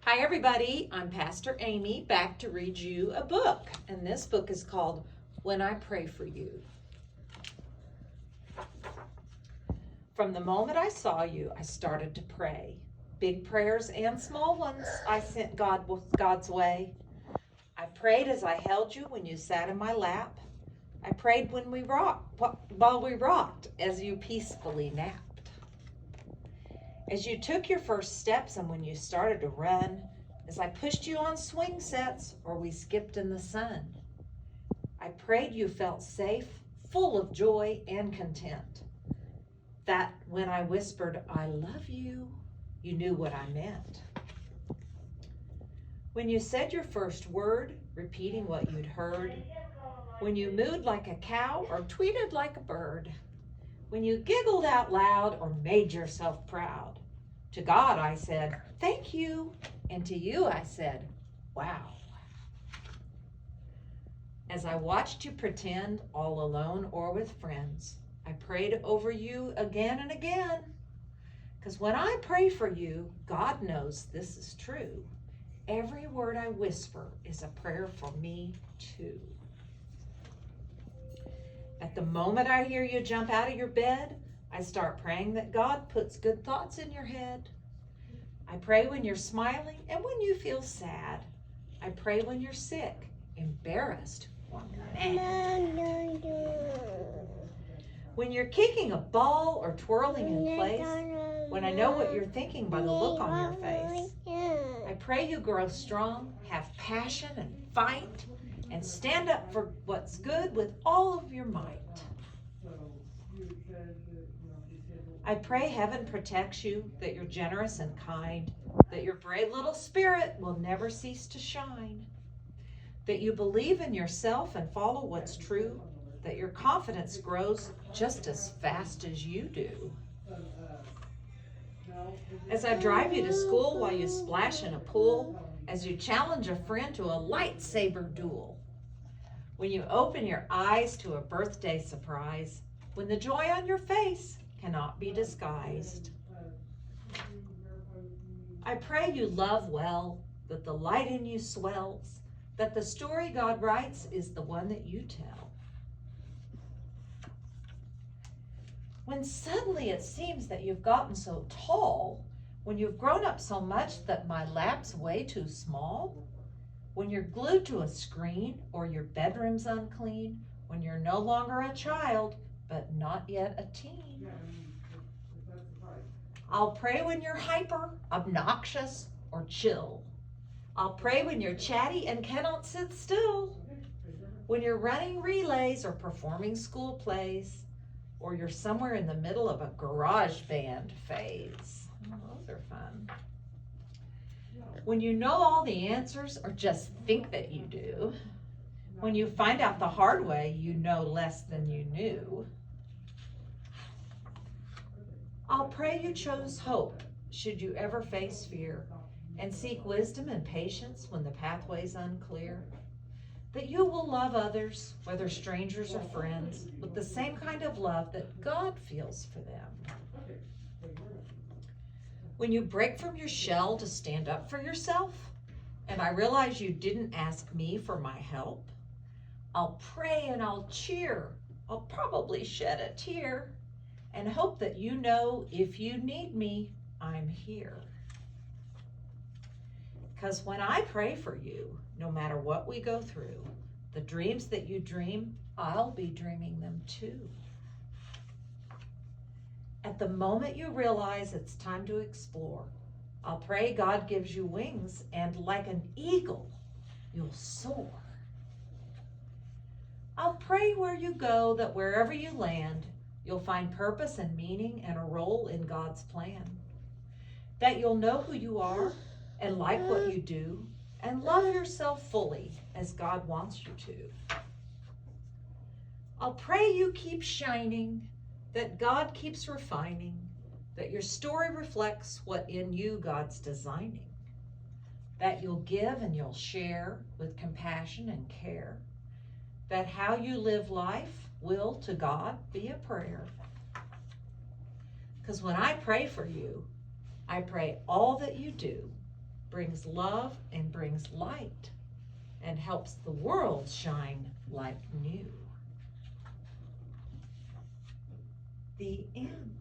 Hi everybody, I'm Pastor Amy, back to read you a book, and this book is called When I Pray for You. From the moment I saw you, I started to pray. Big prayers and small ones I sent God's way. I prayed as I held you when you sat in my lap. I prayed while we rocked as you peacefully napped. As you took your first steps and when you started to run, as I pushed you on swing sets or we skipped in the sun. I prayed you felt safe, full of joy and content. That when I whispered, I love you, you knew what I meant. When you said your first word, repeating what you'd heard, when you mooed like a cow or tweeted like a bird, when you giggled out loud or made yourself proud. To God I said, thank you, and to you I said, wow. As I watched you pretend all alone or with friends, I prayed over you again and again. Because when I pray for you, God knows this is true. Every word I whisper is a prayer for me too. At the moment I hear you jump out of your bed, I start praying that God puts good thoughts in your head. I pray when you're smiling and when you feel sad. I pray when you're sick, embarrassed, or mad. When you're kicking a ball or twirling in place, when I know what you're thinking by the look on your face. I pray you grow strong, have passion and fight, and stand up for what's good with all of your might. I pray heaven protects you, that you're generous and kind, that your brave little spirit will never cease to shine, that you believe in yourself and follow what's true, that your confidence grows just as fast as you do. As I drive you to school while you splash in a pool, as you challenge a friend to a lightsaber duel, when you open your eyes to a birthday surprise, when the joy on your face cannot be disguised. I pray you love well, that the light in you swells, that the story God writes is the one that you tell. When suddenly it seems that you've gotten so tall, when you've grown up so much that my lap's way too small, when you're glued to a screen or your bedroom's unclean, when you're no longer a child, but not yet a teen. I'll pray when you're hyper, obnoxious, or chill. I'll pray when you're chatty and cannot sit still. When you're running relays or performing school plays, or you're somewhere in the middle of a garage band phase. Oh, those are fun. When you know all the answers or just think that you do. When you find out the hard way, you know less than you knew. I'll pray you chose hope, should you ever face fear, and seek wisdom and patience when the pathway's unclear. That you will love others, whether strangers or friends, with the same kind of love that God feels for them. When you break from your shell to stand up for yourself, and I realize you didn't ask me for my help, I'll pray and I'll cheer. I'll probably shed a tear and hope that you know if you need me, I'm here. Because when I pray for you, no matter what we go through, the dreams that you dream, I'll be dreaming them too. At the moment you realize it's time to explore, I'll pray God gives you wings and like an eagle, you'll soar. I'll pray where you go that wherever you land, you'll find purpose and meaning and a role in God's plan. That you'll know who you are and like what you do and love yourself fully as God wants you to. I'll pray you keep shining, that God keeps refining, that your story reflects what in you God's designing, that you'll give and you'll share with compassion and care, that how you live life will to God be a prayer. Because when I pray for you, I pray all that you do brings love and brings light and helps the world shine like new. The end.